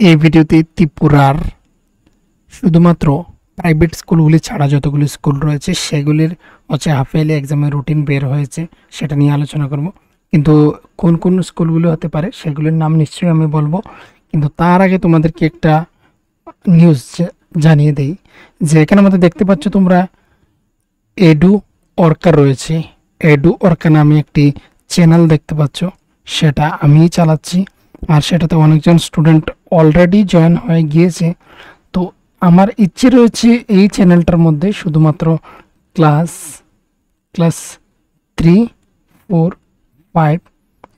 এই ভিডিওতে ত্রিপুরার শুধুমাত্র প্রাইভেট স্কুলগুলি ছাড়া যতগুলি স্কুল রয়েছে সেগুলির হাফ ইয়ারলি এক্সামের রুটিন বের হয়েছে সেটা নিয়ে আলোচনা করব। কিন্তু কোন কোন স্কুলগুলো হতে পারে সেগুলির নাম নিশ্চয়ই আমি বলবো, কিন্তু তার আগে তোমাদেরকে একটা নিউজ জানিয়ে দেই যে এখানে আমাদের দেখতে পাচ্ছ তোমরা এডু অর্কা রয়েছে। এডু অর্কা নামে একটি চ্যানেল দেখতে পাচ্ছ, সেটা আমিই চালাচ্ছি আর সেটাতে অনেকজন স্টুডেন্ট অলরেডি জয়েন হয়ে গিয়েছে। তো আমার ইচ্ছে রয়েছে এই চ্যানেলটার মধ্যে শুধুমাত্র ক্লাস ক্লাস 3, 4, 5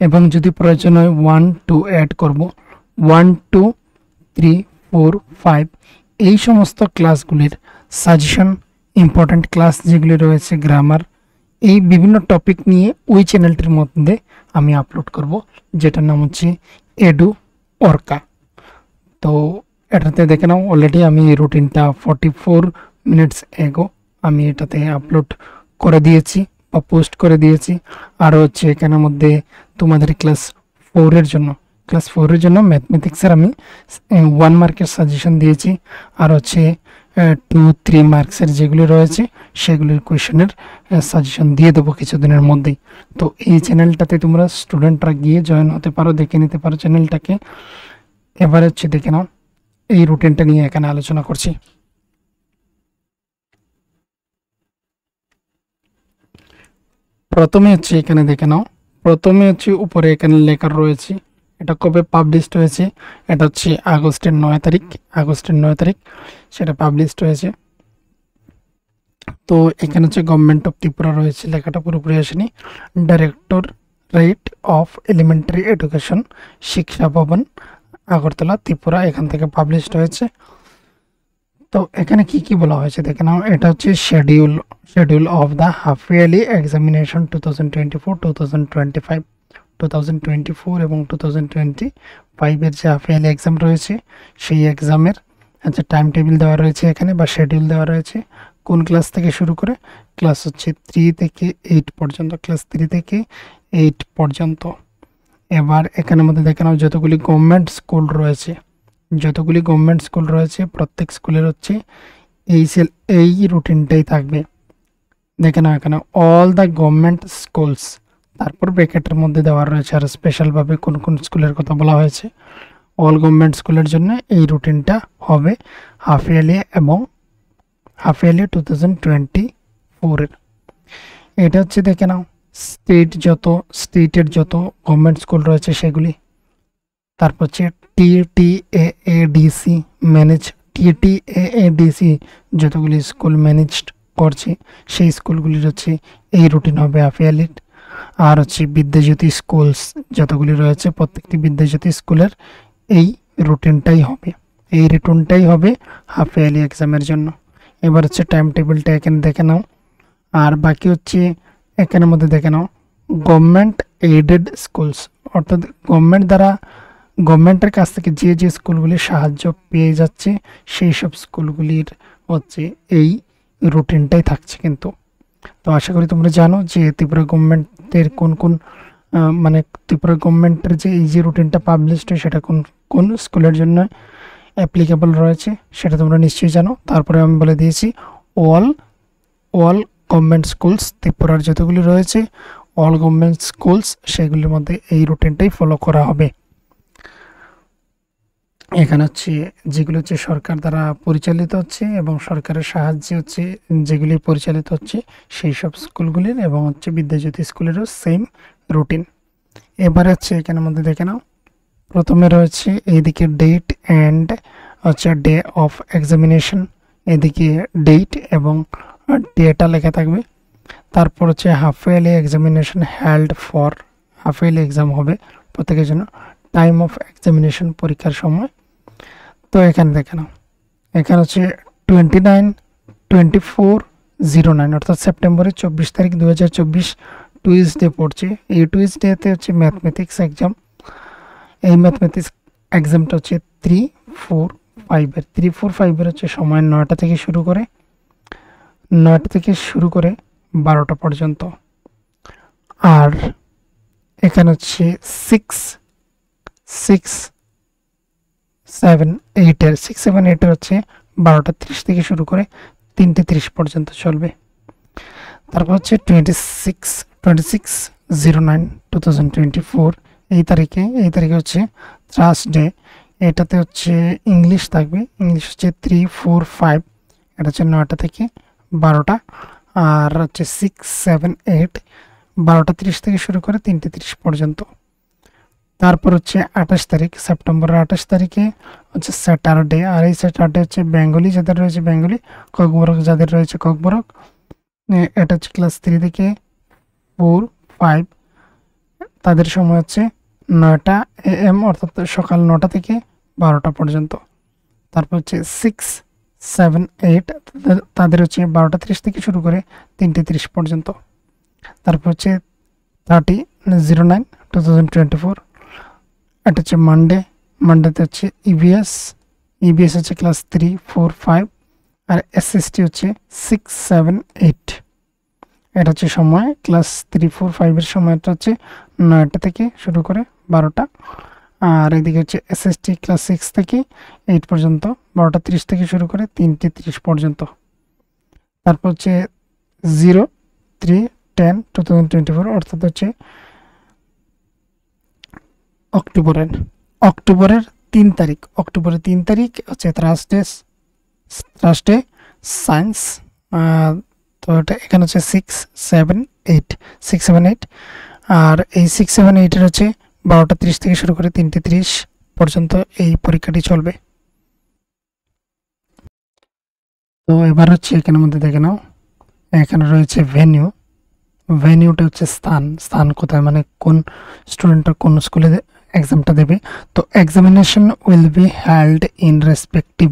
এবং যদি প্রয়োজন হয় 1, 2 অ্যাড করব। 1, 2, 3, 4, 5 এই সমস্ত ক্লাসগুলির সাজেশন, ইম্পর্ট্যান্ট ক্লাস যেগুলি রয়েছে, গ্রামার, এই বিভিন্ন টপিক নিয়ে ওই চ্যানেলটির মধ্যে আমি আপলোড করব, যেটার নাম হচ্ছে এডু অর্কা। তো এটাতে দেখে নাও অলরেডি আমি রুটিনটা 44 মিনিটস এগো আমি এটাতে আপলোড করে দিয়েছি বা পোস্ট করে দিয়েছি। আর এখানের মধ্যে তোমাদের ক্লাস 4-এর জন্য ম্যাথমেটিক্সের আমি 1 মার্কের সাজেশন দিয়েছি। আর 2-3 মার্কসের যেগুলি রয়েছে সেগুলির কোয়েশনের সাজেশন দিয়ে দেবো কিছুদিনের মধ্যেই। তো এই চ্যানেলটাতে তোমরা স্টুডেন্টরা গিয়ে জয়েন হতে পারো, দেখে নিতে পারো চ্যানেলটাকে। এবার দেখে নাও এই রুটিনটা নিয়ে এখানে আলোচনা করছি। প্রথমে এখানে দেখে নাও, প্রথমে উপরে এখানে লেখা রয়েছে এটা কবে পাবলিশড হয়েছে। এটা আগস্টের 9 তারিখ সেটা পাবলিশড হয়েছে। তো এখানে গভর্নমেন্ট অফ ত্রিপুরা রয়েছে, লেখাটা পুরোপুরি আসেনি। ডাইরেক্টরেট অফ এলিমেন্টারি এডুকেশন, শিক্ষা ভবন, আগরতলা, ত্রিপুরা, এখান থেকে পাবলিশড হয়েছে। তো এখানে কি কি বলা হয়েছে দেখে নাও। এটা schedule of the half yearly examination 2024, 2025, 2024 এবং 2025-এর যে হাফ ইয়ারলি এক্সাম রয়েছে সেই এক্সামের টাইম টেবিল দেওয়া রয়েছে এখানে, বা শিডিউল দেওয়া রয়েছে কোন ক্লাস থেকে শুরু করে। ক্লাস 3 থেকে 8 পর্যন্ত, ক্লাস 3 থেকে 8 পর্যন্ত। এবার এখানের মধ্যে দেখে নাও যতগুলি গভর্নমেন্ট স্কুল রয়েছে প্রত্যেক স্কুলের এই রুটিনটাই থাকবে। দেখে নাও এখানে অল দ্য গভর্নমেন্ট স্কুলস, তারপর ব্র্যাকেটের মধ্যে দেওয়া রয়েছে আর স্পেশালভাবে কোন কোন স্কুলের কথা বলা হয়েছে। অল গভর্নমেন্ট স্কুলের জন্য এই রুটিনটা হবে হাফ ইয়ারলি এবং হাফ ইয়ারলি 2024-এর। এটা দেখে নাও স্টেটের যত গভর্নমেন্ট স্কুল রয়েছে সেগুলি। তারপর টিটিএএডিসি যতগুলি স্কুল ম্যানেজড করছে সেই স্কুলগুলির এই রুটিন হবে হাফ ইয়ারলির। আর বিদ্যাজ্যোতি স্কুলস যতগুলি রয়েছে প্রত্যেকটি বিদ্যাজ্যোতি স্কুলের এই রুটিনটাই হবে হাফ ইয়ারলি এক্সামের জন্য। এবার টাইম টেবিলটা এখানে দেখে নাও। আর বাকি এখানের মধ্যে দেখে নাও গভর্নমেন্ট এইডেড স্কুলস, অর্থাৎ গভর্নমেন্টের কাছ থেকে যে স্কুলগুলি সাহায্য পেয়ে যাচ্ছে সেই সব স্কুলগুলির এই রুটিনটাই থাকছে কিন্তু। তো আশা করি তোমরা জানো যে ত্রিপুরা গভর্নমেন্টের ত্রিপুরা গভর্নমেন্টের এই যে রুটিনটা পাবলিশড হয় সেটা কোন স্কুলের জন্য অ্যাপ্লিকেবল রয়েছে সেটা তোমরা নিশ্চয়ই জানো। তারপরে আমি বলে দিয়েছি অল গভর্নমেন্ট স্কুলস ত্রিপুরার যতগুলি রয়েছে, অল গভর্নমেন্ট স্কুলস সেগুলির মধ্যে এই রুটিনটাই ফলো করা হবে। এখানে যেগুলো সরকার দ্বারা পরিচালিত হচ্ছে এবং সরকারের সাহায্যে যেগুলি পরিচালিত হচ্ছে সেই সব স্কুলগুলির এবং বিদ্যাজ্যোতি স্কুলেরও সেম রুটিন। এবারে এখানের মধ্যে দেখে নাও প্রথমে রয়েছে এইদিকে date and day of examination, এদিকে ডেট এবং ডেটা লেখা থাকবে। তারপর half yearly examination held for, half yearly exam হবে প্রত্যেকের জন্য। টাইম অফ এক্সামিনেশন, পরীক্ষার সময়। তো এখানে দেখে নাও এখানে 29/24/09 অর্থাৎ সেপ্টেম্বরের 24 তারিখ 2024 টুইসডে পড়ছে। এই টুইসডেতে ম্যাথমেটিক্স এক্সাম। এই ম্যাথমেটিক্স এক্সামটা 3-4-5-এর সময় 9টা থেকে শুরু করে 12টা পর্যন্ত। আর এখানে 6 6-7-8 6-7-8 হচ্ছে 12:30 থেকে শুরু করে 3:30 পর্যন্ত চলবে। তারপর হচ্ছে 26/09/2024 এই তারিখে হচ্ছে থার্সডে। এটাতে হচ্ছে ইংলিশ থাকবে, ইংলিশ হচ্ছে 3-4-5, এটা হচ্ছে 9টা থেকে 12টা। আর হচ্ছে 6-7-8 12:30 থেকে শুরু করে 3:30 পর্যন্ত। তারপর হচ্ছে 28 তারিখ, সেপ্টেম্বরের 28 তারিখে হচ্ছে স্যাটারডে। আর এই স্যাটারডে হচ্ছে বেঙ্গলি যাদের রয়েছে বেঙ্গলি, ককবরক যাদের রয়েছে ককবরক, এটা হচ্ছে ক্লাস 3 থেকে 4-5, তাদের সময় হচ্ছে 9টা AM অর্থাৎ সকাল 9টা থেকে 12টা পর্যন্ত। তারপর হচ্ছে 6-7-8 তাদের হচ্ছে 12:30 থেকে শুরু করে 3:30 পর্যন্ত। তারপর হচ্ছে 30/09/2024, এটা হচ্ছে মানডেতে হচ্ছে ইভিএস হচ্ছে ক্লাস 3-4-5, আর এসএসটি হচ্ছে 6-7-8, এটা হচ্ছে সময় ক্লাস 3-4-5 এর সময়টা হচ্ছে 9টা থেকে শুরু করে 12টা। আর এদিকে হচ্ছে এসএসটি ক্লাস 6 থেকে 8 পর্যন্ত 12:30 থেকে শুরু করে 3:30 পর্যন্ত। তারপর হচ্ছে 03/10/2024 অর্থাৎ হচ্ছে অক্টোবরের 3 তারিখ হচ্ছে থার্সডে সায়েন্স। তো এটা এখানে হচ্ছে 6-7-8 আর এই 6-7-8 হচ্ছে 12:30 থেকে শুরু করে 3:30 পর্যন্ত এই পরীক্ষাটি চলবে। তো এবার হচ্ছে এখানের মধ্যে দেখে নাও, এখানে রয়েছে ভেনিউটা হচ্ছে স্থান কোথায়, মানে কোন স্টুডেন্টটা কোন স্কুলে এক্সামটা দেবে। তো examination will be held in respective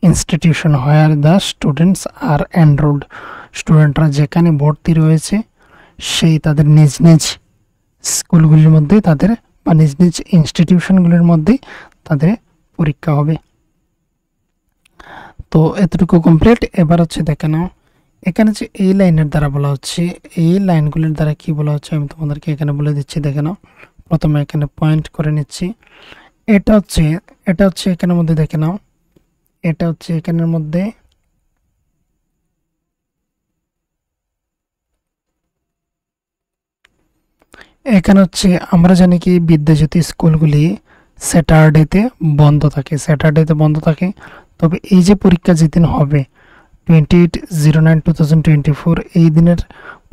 institution where the students are enrolled, স্টুডেন্টরা যেখানে ভর্তি রয়েছে সেই তাদের নিজ নিজ স্কুলগুলির মধ্যে তাদের বা নিজ নিজ ইনস্টিটিউশনগুলির মধ্যে তাদের পরীক্ষা হবে। তো এতটুকু কমপ্লিট। এবার হচ্ছে দেখে নাও এখানে যে এই লাইনের দ্বারা বলা হচ্ছে, এই লাইনগুলির দ্বারা কি বলা হচ্ছে আমি তোমাদেরকে এখানে বলে দিচ্ছি। দেখে নাও, প্রথমে এখানে পয়েন্ট করে নিচ্ছি। এটা হচ্ছে এখানের মধ্যে দেখে নাও, এটা হচ্ছে এখানের মধ্যে এখানে হচ্ছে আমরা জানি কি বিদ্যাজ্যোতি স্কুলগুলি স্যাটারডেতে বন্ধ থাকে। তবে এই যে পরীক্ষা যেদিন হবে 28/09/2024 এই দিনের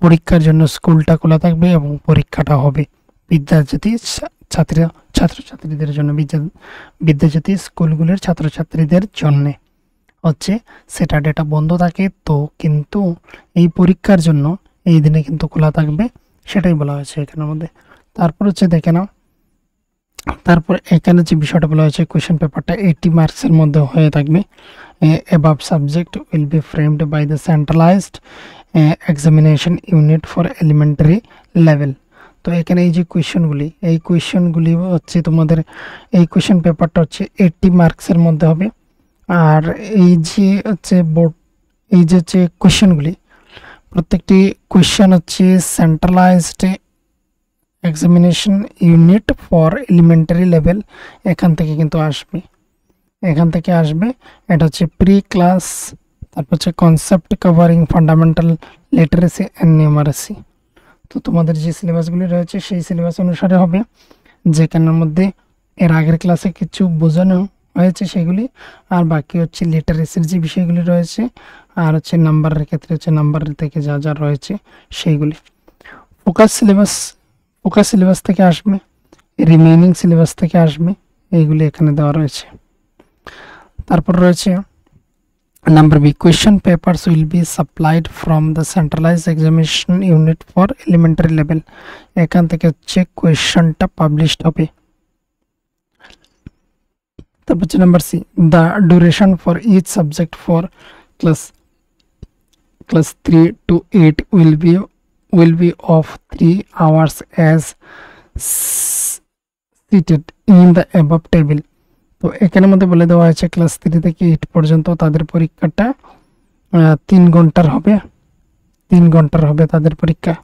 পরীক্ষার জন্য স্কুলটা খোলা থাকবে এবং পরীক্ষাটা হবে বিদ্যাজ্যোতি ছাত্রছাত্রীদের জন্য, বিদ্যাজ্যোতি স্কুলগুলির ছাত্রছাত্রীদের জন্য হচ্ছে স্যাটারডেটা বন্ধ থাকে। তো কিন্তু এই পরীক্ষার জন্য এই দিনে কিন্তু খোলা থাকবে, সেটাই বলা হয়েছে এখানের মধ্যে। তারপর হচ্ছে দেখে নাও, তারপর এখানে যে বিষয়টা বলা হয়েছে কোয়েশ্চেন পেপারটা 80 মার্কসের মধ্যে হয়ে থাকবে। above subject will be framed by the centralized examination unit for elementary level। তো এখানে এই যে কোয়েশ্চেনগুলি হচ্ছে তোমাদের এই কোয়েশ্চেন পেপারটা হচ্ছে 80 মার্কসের মধ্যে হবে। আর এই যে হচ্ছে কোয়েশ্চেনগুলি প্রত্যেকটি কোয়েশ্চেন হচ্ছে centralised examination unit for elementary level এখান থেকে আসবে। এটা হচ্ছে প্রি ক্লাস, তারপর হচ্ছে concept covering fundamental literacy and numeracy. তো তোমাদের যে সিলেবাসগুলি রয়েছে সেই সিলেবাস অনুসারে হবে, যেখানের মধ্যে এর আগের ক্লাসে কিছু বোঝানো হয়েছে সেগুলি, আর বাকি হচ্ছে লিটারেসির যে বিষয়গুলি রয়েছে, আর হচ্ছে নাম্বারের ক্ষেত্রে হচ্ছে নাম্বারের থেকে যা রয়েছে সেইগুলি। ফোকাস সিলেবাস থেকে আসবে, রিমেইনিং সিলেবাস থেকে আসবে, এইগুলি এখানে দেওয়া রয়েছে। তারপর রয়েছে number B, question papers will be supplied from the centralised examination unit for elementary level, এখান থেকে হচ্ছে কোয়েশ্চেনটা পাবলিশড হবে। তারপর হচ্ছে number C, the duration for each subject for class 3 to 8 will be of 3 hours as stated in the above table। তো এখানের মধ্যে বলে দেওয়া হয়েছে ক্লাস 3 থেকে 8 পর্যন্ত তাদের পরীক্ষাটা 3 ঘন্টার হবে তাদের পরীক্ষা।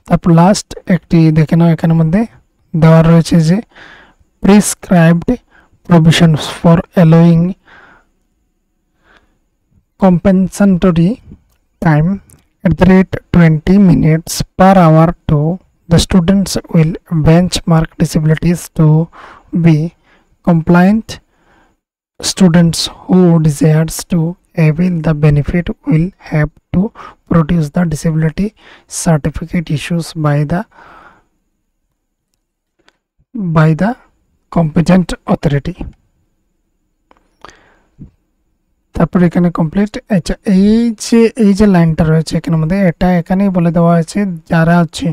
তারপর লাস্ট একটি দেখে নাও, এখানের মধ্যে দেওয়া রয়েছে যে prescribed provisions for allowing compensatory time at the rate 20 minutes per hour to the students will benchmark disabilities to be compliant. Students who desires to avail the benefit will have to produce the disability certificate issues by the competent authority. তারপর এখানে complete. আচ্ছা, এই যে লাইনটা রয়েছে এখানের মধ্যে, এটা এখানেই বলে দেওয়া হয়েছে যারা হচ্ছে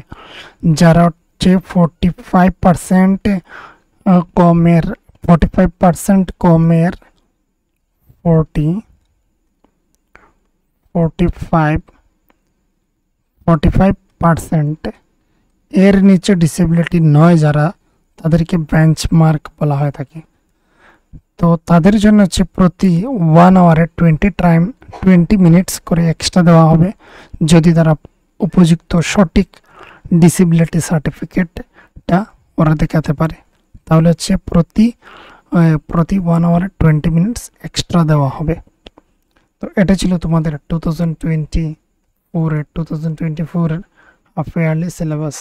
45% কমের 45% কমের 45% এর নিচে ডিসেবিলিটি নয় যারা, তাদেরকে বেঞ্চমার্ক বলা হয়ে থাকে। তো তাদের জন্য হচ্ছে প্রতি 1 আওয়ারে 20 মিনিটস করে এক্সট্রা দেওয়া হবে যদি তারা উপযুক্ত সঠিক ডিসেবিলিটি সার্টিফিকেটটা ওরা দেখাতে পারে, তাহলে হচ্ছে প্রতি 1 আওয়ারে 20 মিনিটস এক্সট্রা দেওয়া হবে। তো এটা ছিল তোমাদের 2024 এর হাফ ইয়ারলি সিলেবাস।